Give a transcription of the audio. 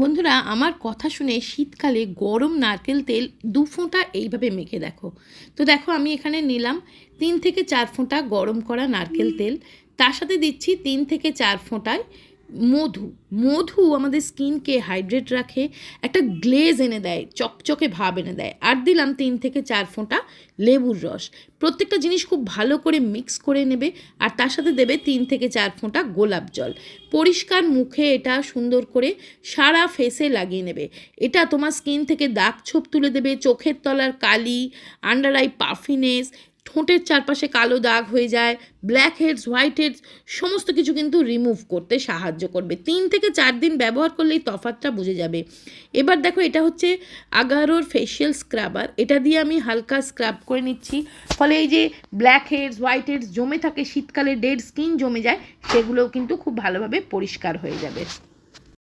বন্ধুরা, আমার কথা শুনে শীতকালে গরম নারকেল তেল 2 ফোঁটা এইভাবে মেখে দেখো। তো দেখো আমি এখানে নিলাম 3 থেকে 4 ফোঁটা গরম করা নারকেল তেল, তার সাথে দিচ্ছি 3 থেকে 4 ফোঁটায় মধু। মধু আমাদের স্কিনকে হাইড্রেট রাখে, একটা গ্লেজ এনে দেয়, চকচকে ভাব এনে দেয়। আর দিলাম 3 থেকে 4 ফোঁটা লেবুর রস। প্রত্যেকটা জিনিস খুব ভালো করে মিক্স করে নেবে, আর তার সাথে দেবে 3 থেকে 4 ফোঁটা গোলাপ জল। পরিষ্কার মুখে এটা সুন্দর করে সারা ফেসে লাগিয়ে নেবে। এটা তোমার স্কিন থেকে দাগ ছোপ তুলে দেবে, চোখের তলার কালি, আন্ডার আই পাফিনেস, ঠোঁটের চারপাশে কালো দাগ হয়ে যায়, ব্ল্যাক হেডস, হোয়াইট হেডস, সমস্ত কিছু কিন্তু রিমুভ করতে সাহায্য করবে। 3 থেকে 4 দিন ব্যবহার করলেই তফাৎটা বুঝে যাবে। এবার দেখো, এটা হচ্ছে আগারোর ফেশিয়াল স্ক্রাবার। এটা দিয়ে আমি হালকা স্ক্রাব করে নিচ্ছি, ফলে এই যে ব্ল্যাক হেডস, হোয়াইট হেডস জমে থাকে, শীতকালে ডেড স্কিন জমে যায়, সেগুলোও কিন্তু খুব ভালোভাবে পরিষ্কার হয়ে যাবে।